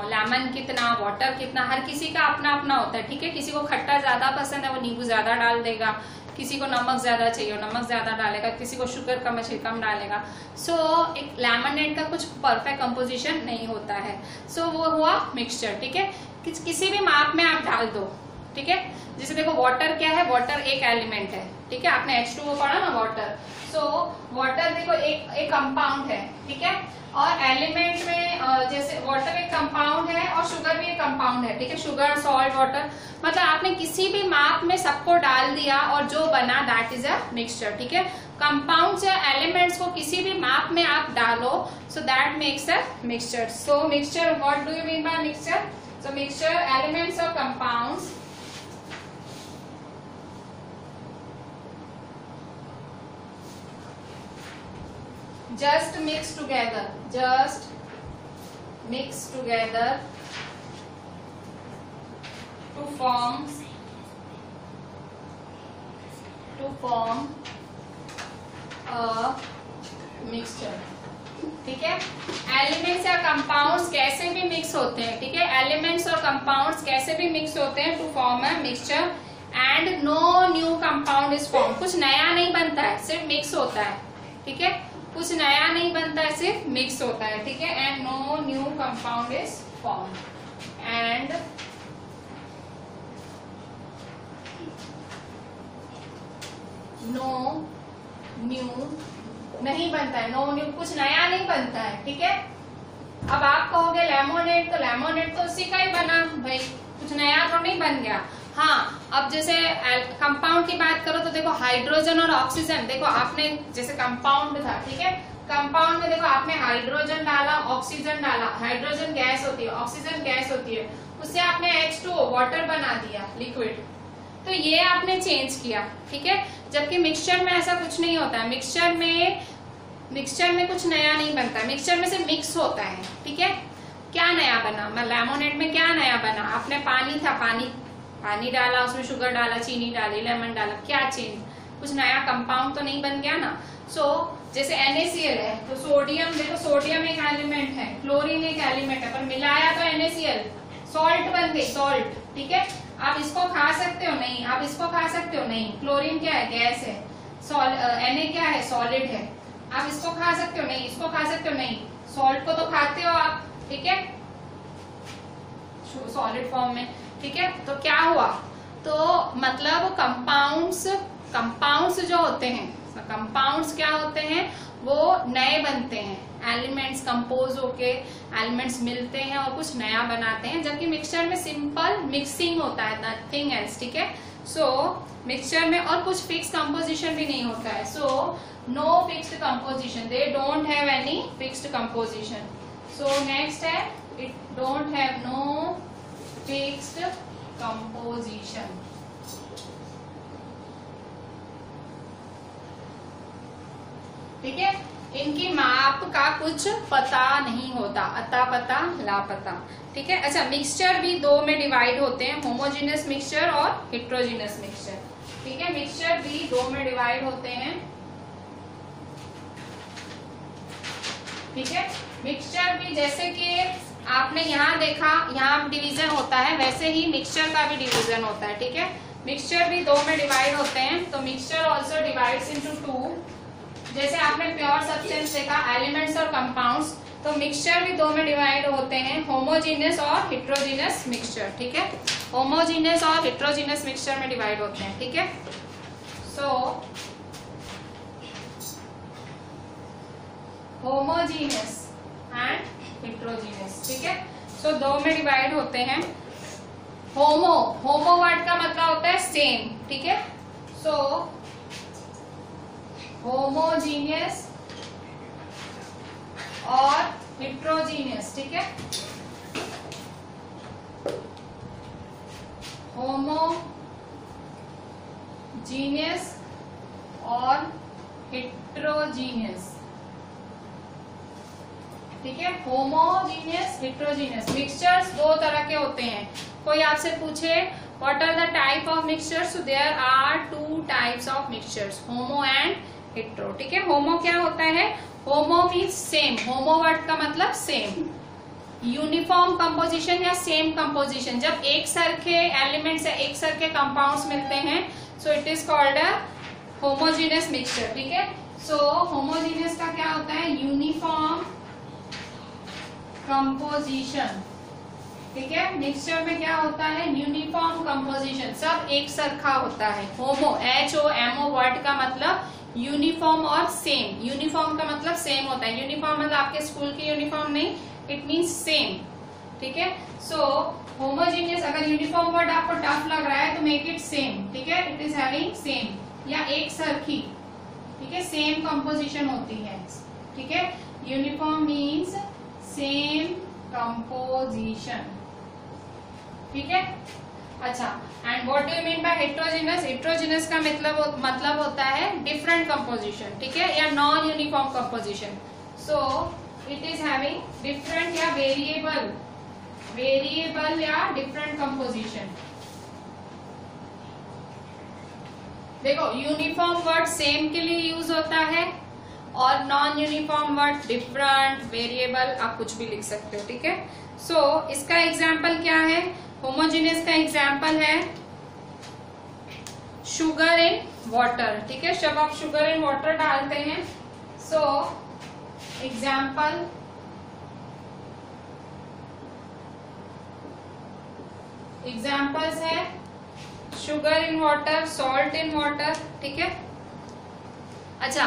लेमन कितना, वाटर कितना, हर किसी का अपना अपना होता है, ठीक है। किसी को खट्टा ज्यादा पसंद है, वो नींबू ज्यादा डाल देगा, किसी को नमक ज्यादा चाहिए, नमक ज्यादा डालेगा, किसी को शुगर कम चाहिए, कम डालेगा। सो एक लेमनेड का कुछ परफेक्ट कंपोजिशन नहीं होता है। सो वो हुआ मिक्सचर, ठीक है। किसी भी माप में आप डाल दो, ठीक है। जैसे देखो वाटर क्या है, वाटर एक एलिमेंट है, ठीक है, आपने H2O पढ़ा ना वाटर। सो वाटर देखो एक कंपाउंड है, ठीक है, और एलिमेंट में जैसे वाटर एक कंपाउंड है और शुगर भी एक कंपाउंड है, ठीक है, शुगर सॉल्ट वाटर, मतलब आपने किसी भी माप में सबको डाल दिया और जो बना दैट इज अ मिक्सचर, ठीक है। कंपाउंड्स या एलिमेंट्स को किसी भी माप में आप डालो so that makes a mixture. So mixture, what do you mean bye mixture? So mixture elements और compounds just mix together to form a mixture, ठीक है। एलिमेंट्स या कंपाउंड्स कैसे भी मिक्स होते हैं, ठीक है, एलिमेंट्स और कंपाउंड्स कैसे भी मिक्स होते हैं to form a mixture and no new compound is form. कुछ नया नहीं बनता है, सिर्फ मिक्स होता है, ठीक है, कुछ नया नहीं बनता है, सिर्फ मिक्स होता है, ठीक है। And no new compound is form, and no new नहीं बनता है, नो न्यू कुछ नया नहीं बनता है, ठीक है। अब आप कहोगे लेमोनेड, तो लेमोनेड तो उसी का ही बना भाई, कुछ नया तो नहीं बन गया। हाँ, अब जैसे कंपाउंड की बात करो तो देखो हाइड्रोजन और ऑक्सीजन, देखो आपने जैसे कंपाउंड था, ठीक है, कंपाउंड में देखो आपने हाइड्रोजन डाला, ऑक्सीजन डाला, हाइड्रोजन गैस होती है, ऑक्सीजन गैस होती है, उससे आपने H2O वाटर बना दिया लिक्विड, तो ये आपने चेंज किया, ठीक है। जबकि मिक्सचर में ऐसा कुछ नहीं होता है, मिक्सचर में कुछ नया नहीं बनता, मिक्सचर में से मिक्स होता है, ठीक है। क्या नया बना, लेमोनेड में क्या नया बना, आपने पानी था, पानी डाला, उसमें शुगर डाला, चीनी डाली, लेमन डाला, क्या चेंज, कुछ नया कंपाउंड तो नहीं बन गया ना। सो जैसे NaCl है तो सोडियम, देखो सोडियम एक एलिमेंट है, क्लोरीन एक एलिमेंट है, पर मिलाया तो NaCl, सॉल्ट बन गई, सॉल्ट, ठीक है। आप इसको खा सकते हो नहीं, आप इसको खा सकते हो नहीं, क्लोरीन क्या है, गैस है, Na क्या है, सॉलिड है, आप इसको खा सकते हो नहीं, इसको खा सकते हो नहीं, सॉल्ट को तो खाते हो आप, ठीक है, सॉलिड फॉर्म में, ठीक है। तो क्या हुआ, तो मतलब कंपाउंड्स जो होते हैं, कंपाउंड्स क्या होते हैं, वो नए बनते हैं, एलिमेंट्स कंपोज होके एलिमेंट्स मिलते हैं और कुछ नया बनाते हैं, जबकि मिक्सचर में सिंपल मिक्सिंग होता है, नथिंग एल्स, ठीक है। सो मिक्सचर में और कुछ फिक्स कंपोजिशन भी नहीं होता है, so no fixed composition, they don't have any fixed composition. So next है, it don't have no fixed composition, ठीक है। इनकी माप का कुछ पता नहीं होता, अता पता लापता, ठीक है। अच्छा, मिक्सचर भी दो में डिवाइड होते हैं, होमोजेनियस मिक्सचर और हेट्रोजेनियस मिक्सचर, ठीक है। मिक्सचर भी दो में डिवाइड होते हैं, ठीक है। मिक्सचर भी जैसे कि आपने यहाँ देखा, यहाँ डिवीजन होता है, वैसे ही मिक्सचर का भी डिवीजन होता है, ठीक है। मिक्सचर भी दो में डिवाइड होते हैं, तो mixture also divides into two. जैसे आपने प्योर सब्सटेंस देखा, एलिमेंट्स और कंपाउंड्स, तो मिक्सचर भी दो में डिवाइड होते हैं, होमोजेनियस और हेट्रोजेनियस मिक्सचर, ठीक है। होमोजेनियस और हेट्रोजेनियस मिक्सचर में डिवाइड होते हैं, ठीक है। सो होमोजेनियस एंड हेट्रोजेनियस, ठीक है। सो दो में डिवाइड होते हैं। होमो वर्ड का मतलब होता है सेम, ठीक है। सो होमोजीनियस और हेट्रोजीनियस, ठीक है। होमोजीनियस और हेट्रोजीनियस, ठीक है। होमोजीनियस, हेट्रोजीनियस मिक्सचर्स दो तरह के होते हैं। कोई आपसे पूछे what are the type of mixtures, so there are two types of mixtures, homo and hetero, ठीक है। होमो क्या होता है, homo means same, homo word का मतलब सेम, यूनिफॉर्म कंपोजिशन या सेम कंपोजिशन, जब एक सर के एलिमेंट्स या एक सर के कंपाउंड्स मिलते हैं, so it is called a homogeneous mixture, ठीक है। सो होमोजेनियस का क्या होता है, यूनिफॉर्म कंपोजिशन, ठीक है। मिक्सचर में क्या होता है, यूनिफॉर्म कंपोजिशन, सब एक सरखा होता है। होमो, HOMO वर्ड का मतलब यूनिफॉर्म और सेम। यूनिफॉर्म का मतलब सेम होता है। यूनिफॉर्म मतलब आपके स्कूल की यूनिफॉर्म नहीं, इट मीन्स सेम, ठीक है। सो होमोजीनियस, अगर यूनिफॉर्म वर्ड आपको टफ लग रहा है तो मेक इट सेम, ठीक है। इट इज हैविंग सेम या एक सरखी, ठीक है, सेम कंपोजिशन होती है, ठीक है। यूनिफॉर्म मीन्स सेम कंपोजिशन, ठीक है। अच्छा, and what do you mean bye heterogeneous? Heterogeneous का मतलब होता है डिफरेंट कंपोजिशन, ठीक है, या non uniform composition. So it is having different या वेरिएबल या डिफरेंट कंपोजिशन। देखो, यूनिफॉर्म वर्ड सेम के लिए यूज होता है और non uniform word different, variable, आप कुछ भी लिख सकते हो, ठीक है। सो इसका एग्जाम्पल क्या है? होमोजीनियस का एग्जाम्पल है शुगर इन वाटर, ठीक है। जब आप शुगर इन वाटर डालते हैं, सो एग्जाम्पल्स है sugar in water, salt in water, ठीक है। अच्छा,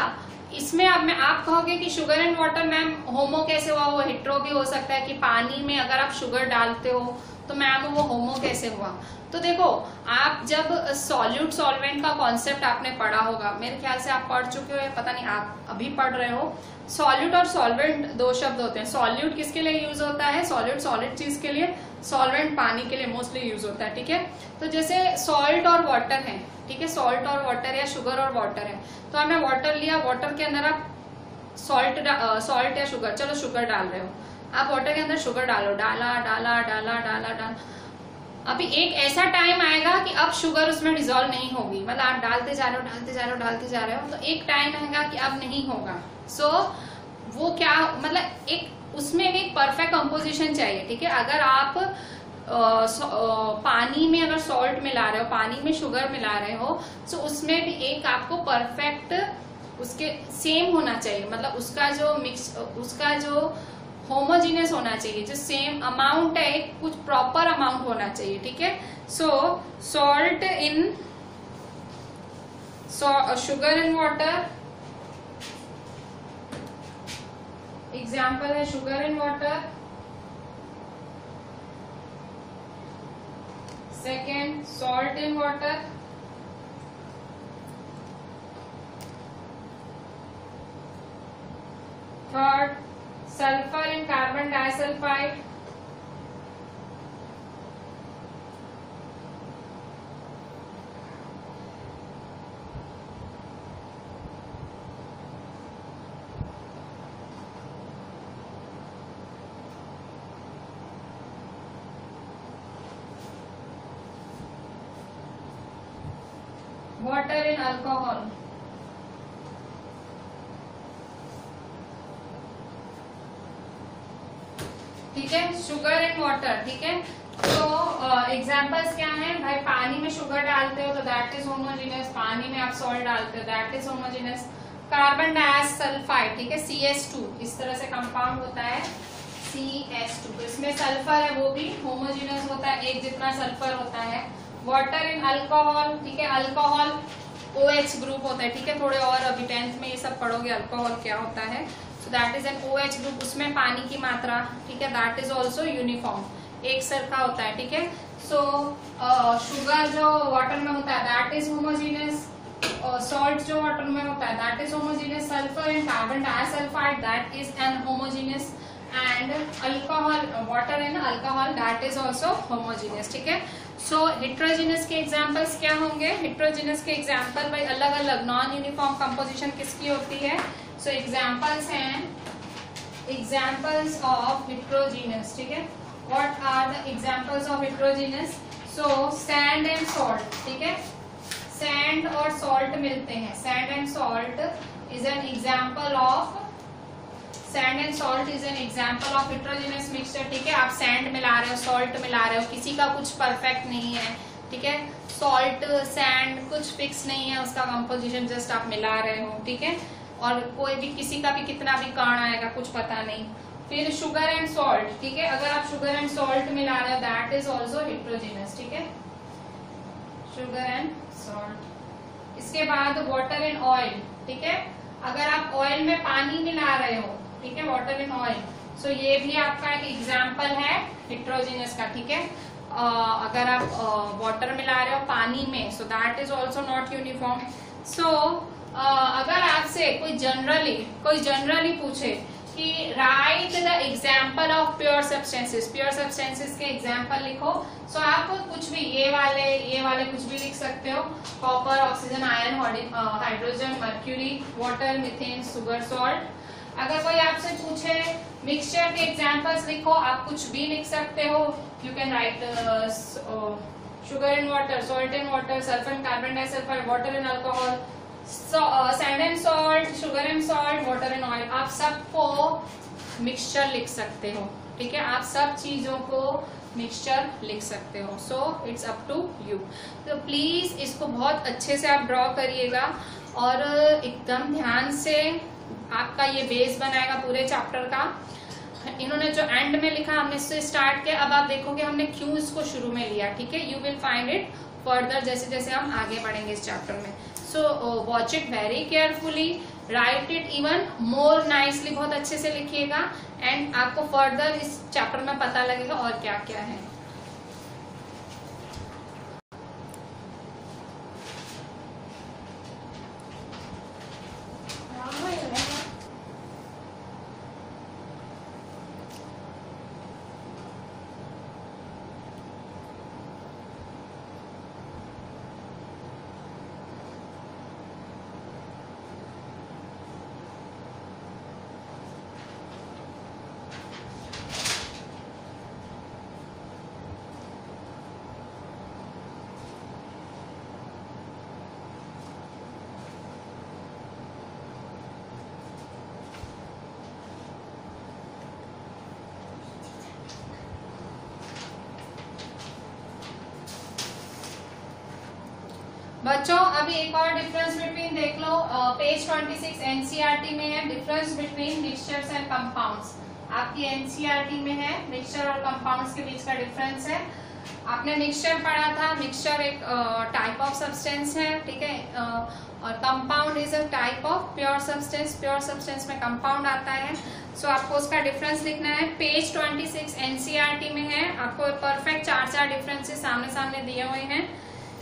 इसमें अब आप कहोगे कि शुगर एंड वाटर मैम होमो कैसे हुआ? वो हेट्रो भी हो सकता है कि पानी में अगर आप शुगर डालते हो तो मैम वो होमो कैसे हुआ? तो देखो, आप जब सॉल्यूट सॉल्वेंट का कॉन्सेप्ट आपने पढ़ा होगा, मेरे ख्याल से आप पढ़ चुके हो या पता नहीं आप अभी पढ़ रहे हो। सॉल्यूट और सॉल्वेंट दो शब्द होते हैं। सॉल्यूट किसके लिए यूज होता है? सॉल्यूट सॉलिड चीज के लिए, सॉल्वेंट पानी के लिए मोस्टली यूज होता है, ठीक है। तो जैसे सॉल्ट और वाटर है, ठीक है, सॉल्ट और वाटर या शुगर और वाटर है, तो हमने वाटर लिया, वाटर के अंदर आप सॉल्ट या शुगर, चलो शुगर डाल रहे हो, आप वाटर के अंदर शुगर डालो, डाला डाला डाला डाला डाला, अभी एक ऐसा टाइम आएगा कि अब शुगर उसमें डिजोल्व नहीं होगी, मतलब आप डालते जा रहे हो डालते जा रहे हो डालते जा रहे हो, तो एक टाइम आएगा कि अब नहीं होगा। सो वो क्या, मतलब एक उसमें भी एक परफेक्ट कंपोजिशन चाहिए, ठीक है। अगर आप पानी में अगर सॉल्ट मिला रहे हो, पानी में शुगर मिला रहे हो, तो उसमें भी एक आपको परफेक्ट उसके सेम होना चाहिए, मतलब उसका जो होमोजीनियस होना चाहिए, जो सेम अमाउंट है, कुछ प्रॉपर अमाउंट होना चाहिए, ठीक है। So salt in sugar in water, example है sugar in water. Second, salt in water. Third, sulphur in carbon disulphide. Water in alcohol. ठीक है, शुगर एंड वाटर, ठीक है। तो एग्जांपल्स क्या हैं भाई? पानी में शुगर डालते हो तो दैट इज होमोजेनियस, पानी में आप सॉल्ट डालते हो that is homogeneous. Carbon disulphide, ठीक है, CS2, इस तरह से कंपाउंड होता है CS2, तो इसमें सल्फर है, वो भी होमोजेनियस होता है, एक जितना सल्फर होता है। वाटर इन अल्कोहल, ठीक है, अल्कोहल OH ग्रुप होता है, ठीक है, थोड़े और अभी 10th में ये सब पढ़ोगे अल्कोहल क्या होता है। सो that is an OH group, उसमें पानी की मात्रा, ठीक है, दैट इज ऑल्सो यूनिफॉर्म, एक सरखा होता है, ठीक है। सो शुगर जो वाटर में होता है दैट इज होमोजीनियस, सॉल्ट जो वाटर में होता है that is homogeneous, sulphur and carbon disulphide that is an homogeneous, and alcohol, water and alcohol that is also homogeneous, ठीक है। सो हेट्रोजीनियस के एग्जाम्पल्स क्या होंगे? हेट्रोजीनियस के एग्जाम्पल भाई अलग अलग नॉन यूनिफॉर्म कंपोजिशन किसकी होती है? सो एग्जाम्पल्स हैं, एग्जाम्पल्स ऑफ हेट्रोजीनियस, ठीक है। What are the examples of heterogeneous? So sand and salt, ठीक है, सैंड और सॉल्ट मिलते हैं, sand and salt is an example of, sand and salt is an example of heterogeneous mixture, ठीक है। आप सैंड मिला रहे हो, सॉल्ट मिला रहे हो, किसी का कुछ परफेक्ट नहीं है, ठीक है, सॉल्ट सैंड कुछ फिक्स नहीं है उसका कंपोजिशन, जस्ट आप मिला रहे हो, ठीक है, और कोई भी किसी का भी कितना भी कण आएगा कुछ पता नहीं। फिर शुगर एंड सॉल्ट, ठीक है, अगर आप शुगर एंड सॉल्ट मिला रहे हो दैट इज ऑल्सो हेट्रोजीनियस, ठीक है, शुगर एंड सॉल्ट। इसके बाद वाटर एंड ऑयल, ठीक है, अगर आप ऑयल में पानी मिला रहे हो, ठीक है, वाटर एंड ऑयल, सो ये भी आपका एक एग्जाम्पल है हेट्रोजीनियस का, ठीक है। अगर आप वाटर मिला रहे हो पानी में, so that is also not uniform. So अगर आपसे कोई जनरली पूछे कि write the example of pure substances, pure substances के एग्जाम्पल लिखो, सो आप कुछ भी ये वाले कुछ भी लिख सकते हो, copper, oxygen, iron, hydrogen, mercury, water, methane, sugar, salt. अगर कोई आपसे पूछे मिक्सचर के एग्जाम्पल्स लिखो, आप कुछ भी लिख सकते हो, you can write sugar and water, salt and water, sulphur and carbon disulphide, water and alcohol, sand and salt, sugar and salt, water and oil. आप सबको मिक्सचर लिख सकते हो, ठीक है, आप सब चीजों को मिक्सचर लिख सकते हो। So it's up to you. तो प्लीज इसको बहुत अच्छे से आप ड्रॉ करिएगा और एकदम ध्यान से, आपका ये बेस बनाएगा पूरे चैप्टर का। इन्होंने जो एंड में लिखा हमने इससे स्टार्ट किया, अब आप देखोगे हमने क्यों इसको शुरू में लिया, ठीक है। You will find it further जैसे जैसे हम आगे बढ़ेंगे इस चैप्टर में। So watch it very carefully, right it even more nicely, बहुत अच्छे से लिखिएगा एंड आपको फर्दर इस चैप्टर में पता लगेगा और क्या क्या है। बच्चों अभी एक और डिफरेंस बिटवीन देख लो, पेज 26 एनसीईआरटी में है, difference between mixtures and compounds. आपकी एनसीईआरटी में है मिक्सचर और कंपाउंड्स के बीच का डिफरेंस है। आपने मिक्सचर पढ़ा था, मिक्सचर एक टाइप ऑफ सब्सटेंस है, ठीक है, और compound is a type of pure substance, pure substance में कंपाउंड आता है। सो आपको उसका डिफरेंस लिखना है। पेज 26 एनसीईआरटी में है, आपको परफेक्ट चार डिफरेंसेस सामने सामने दिए हुए हैं।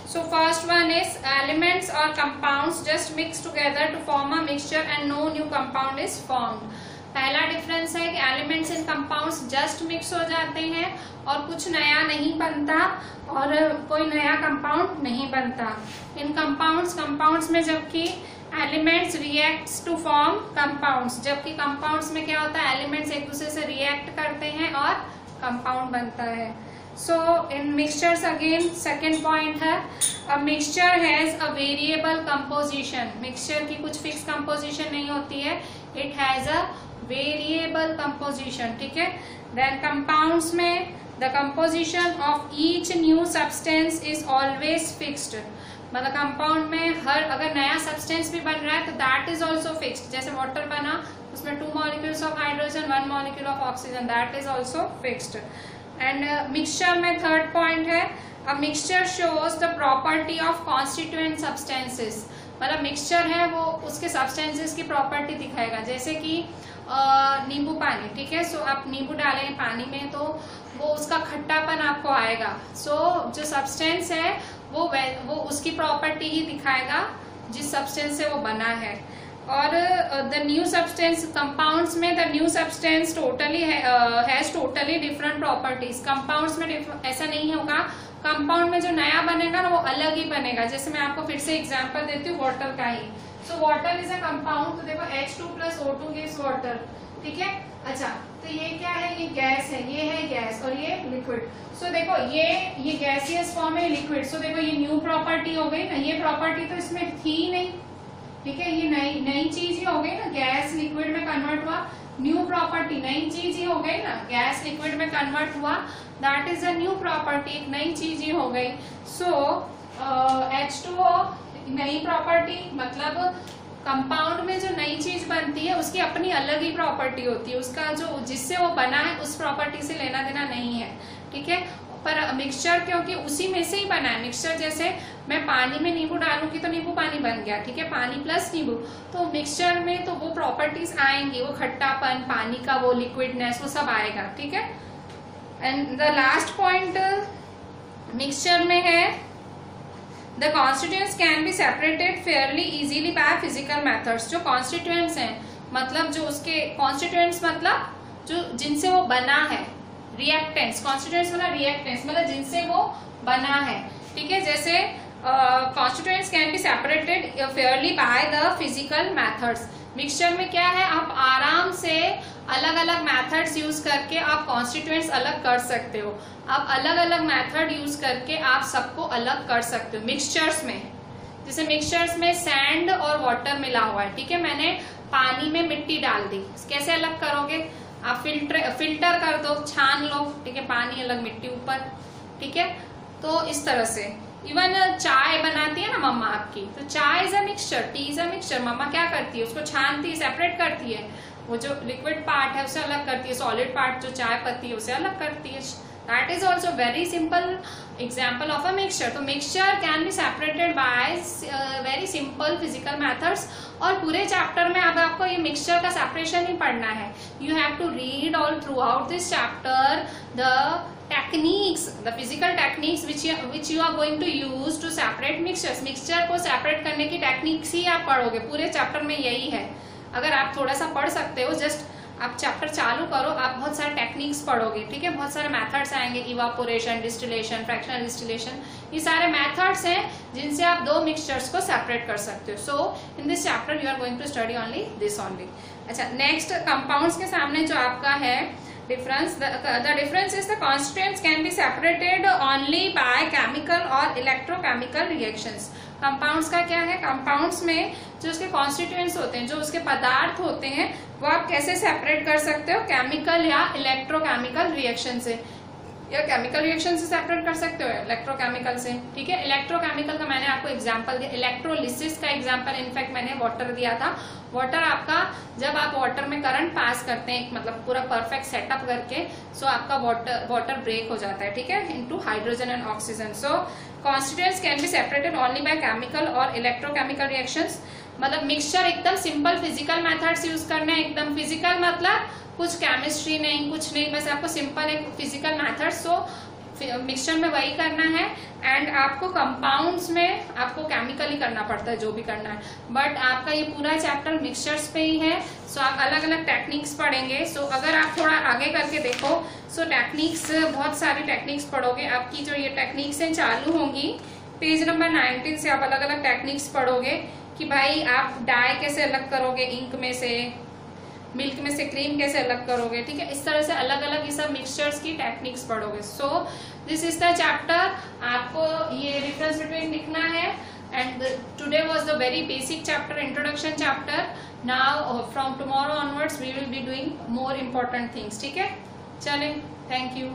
So first one is elements or compounds just mix together to form a mixture and no new compound is formed. पहला डिफरेंस है कि elements and compounds just mix हो जाते हैं और कुछ नया नहीं बनता और कोई नया कंपाउंड नहीं बनता। इन कंपाउंड्स में जबकि elements reacts to form compounds, जबकि कंपाउंड्स में क्या होता है, एलिमेंट्स एक दूसरे से रिएक्ट करते हैं और कंपाउंड बनता है। So in mixtures again second point है, a mixture has a variable composition, mixture की कुछ fixed composition नहीं होती है, it has a variable composition, ठीक है। Then compounds में the composition of each new substance is always fixed, मतलब कंपाउंड में हर अगर नया सब्सटेंस भी बन रहा है तो दैट इज ऑल्सो फिक्स्ड। जैसे वाटर बना उसमें 2 molecules of hydrogen 1 molecule of oxygen, that is also fixed. And mixture में थर्ड पॉइंट है, a mixture shows the property of constituent substances, मतलब मिक्सचर है वो उसके सब्सटेंसेस की प्रॉपर्टी दिखाएगा। जैसे कि नींबू पानी, ठीक है, सो आप नींबू डालेंगे पानी में तो वो उसका खट्टापन आपको आएगा। सो जो सब्सटेंस है वो उसकी प्रॉपर्टी ही दिखाएगा जिस सब्सटेंस से वो बना है। और द न्यू सब्सटेंस कंपाउंड्स में the new substance totally has totally different properties. Compounds में ऐसा नहीं होगा, कंपाउंड में जो नया बनेगा ना वो अलग ही बनेगा। जैसे मैं आपको फिर से एग्जांपल देती हूँ वाटर का ही। So water is a compound, तो देखो H2+O2 गिव्स वाटर, ठीक है। अच्छा, तो ये क्या है, ये गैस है, ये है गैस और ये लिक्विड। सो देखो ये गैसियस फॉर्म है, लिक्विड। सो देखो ये न्यू प्रॉपर्टी हो गई ना, ये प्रॉपर्टी तो इसमें थी नहीं, ठीक है, ये नई चीज ही हो गई ना, गैस लिक्विड में कन्वर्ट हुआ, न्यू प्रॉपर्टी नई चीज ही हो गई ना, गैस लिक्विड में कन्वर्ट हुआ, that is a new property, एक नई चीज ही हो गई। सो H2O नई प्रॉपर्टी, मतलब कंपाउंड में जो नई चीज बनती है उसकी अपनी अलग ही प्रॉपर्टी होती है, उसका जो जिससे वो बना है उस प्रॉपर्टी से लेना देना नहीं है, ठीक है। पर मिक्सचर क्योंकि उसी में से ही बना है, मिक्सचर जैसे मैं पानी में नींबू डालूंगी तो नींबू पानी बन गया, ठीक है, पानी प्लस नींबू, तो मिक्सचर में तो वो प्रॉपर्टीज आएंगी, वो खट्टापन, पानी का वो लिक्विडनेस, वो सब आएगा, ठीक है। And the last point mixture में है the constituents can be separated Fairlie easily by physical methods. जो कॉन्स्टिट्यूएंट्स हैं मतलब जो उसके कॉन्स्टिट्यूएंट्स मतलब जो जिनसे वो बना है, रिएक्टेंट्स, कॉन्स्टिट्यूएंट्स मतलब रिएक्टेंट्स मतलब जिनसे वो बना है, ठीक है। जैसे constituents can be separated Fairlie by the physical methods. Mixture में क्या है, आप आराम से अलग अलग मेथड्स यूज करके आप कॉन्स्टिट्यूएंट्स अलग कर सकते हो, आप अलग अलग मेथड यूज करके आप सबको अलग कर सकते हो मिक्सचर्स में। जैसे मिक्सचर्स में सैंड और वाटर मिला हुआ है, ठीक है, मैंने पानी में मिट्टी डाल दी, कैसे अलग करोगे, आप फिल्टर कर दो, छान लो, ठीक है, पानी अलग मिट्टी ऊपर, ठीक है। तो इस तरह से इवन चाय बनाती है ना मम्मा आपकी, तो chai is a mixture, tea is a mixture. मम्मा क्या करती है, उसको छानती है, सेपरेट करती है, वो जो लिक्विड पार्ट है उसे अलग करती है, सॉलिड पार्ट जो चाय पत्ती है उसे अलग करती है। That is also very simple example of a mixture. तो mixture can be separated by very simple physical methods. और पूरे चैप्टर में अब आपको ये मिक्सचर का सेपरेशन ही पढ़ना है। You have to read all throughout this chapter the techniques, the physical techniques which you are going to use to separate mixtures। Mixture को सेपरेट करने की टेक्निक्स ही आप पढ़ोगे, पूरे चैप्टर में यही है। अगर आप थोड़ा सा पढ़ सकते हो, जस्ट आप चैप्टर चालू करो, आप बहुत सारे टेक्निक्स पढ़ोगे, ठीक है, बहुत सारे मेथड्स आएंगे, इवापोरेशन, डिस्टिलेशन, फ्रैक्शनल डिस्टिलेशन, ये सारे मेथड्स हैं जिनसे आप दो मिक्सचर्स को सेपरेट कर सकते हो। So in this chapter you are going to study only this only. अच्छा, नेक्स्ट कंपाउंड्स के सामने जो आपका है difference, the difference is the constituents can be separated only by chemical or electrochemical reactions। Compounds का क्या है, कंपाउंड्स में जो उसके कॉन्स्टिट्यूएंट्स होते हैं, जो उसके पदार्थ होते हैं, वो आप कैसे सेपरेट कर सकते हो, केमिकल या इलेक्ट्रोकेमिकल रिएक्शन से, या केमिकल रिएक्शन से सेपरेट कर सकते हो, इलेक्ट्रोकेमिकल से, ठीक है। इलेक्ट्रोकेमिकल का मैंने आपको एग्जांपल दिया, इलेक्ट्रोलिसिस का एग्जांपल इनफैक्ट मैंने वाटर दिया था। वाटर आपका जब आप वाटर में करंट पास करते हैं, मतलब पूरा परफेक्ट सेटअप करके, सो आपका वाटर ब्रेक हो जाता है, ठीक है, into hydrogen and oxygen. So constituents can be separated only by chemical और इलेक्ट्रोकेमिकल रिएक्शंस। मतलब मिक्सचर एकदम सिंपल फिजिकल मेथड्स यूज करने, एकदम फिजिकल मतलब कुछ केमिस्ट्री नहीं, कुछ नहीं, बस आपको सिंपल एक फिजिकल मेथड। सो मिक्सचर में वही करना है, एंड आपको कंपाउंड्स में आपको केमिकल ही करना पड़ता है जो भी करना है, बट आपका ये पूरा चैप्टर मिक्सचर्स पे ही है। सो आप अलग अलग टेक्निक्स पढ़ेंगे। सो अगर आप थोड़ा आगे करके देखो, सो टेक्निक्स, बहुत सारी टेक्निक्स पढ़ोगे। आपकी जो ये टेक्निक्स हैं चालू होंगी पेज नंबर 19 से, आप अलग अलग टेक्निक्स पढ़ोगे कि भाई आप डाई कैसे अलग करोगे इंक में से, मिल्क में से क्रीम कैसे अलग करोगे, ठीक है, इस तरह से अलग अलग ये सब मिक्सचर्स की टेक्निक्स पढ़ोगे। So this is the chapter, आपको ये डिफरेंस बिटवीन लिखना है। And today was the very basic chapter, introduction chapter. Now from tomorrow onwards we will be doing more important things, ठीक है। चलें, थैंक यू।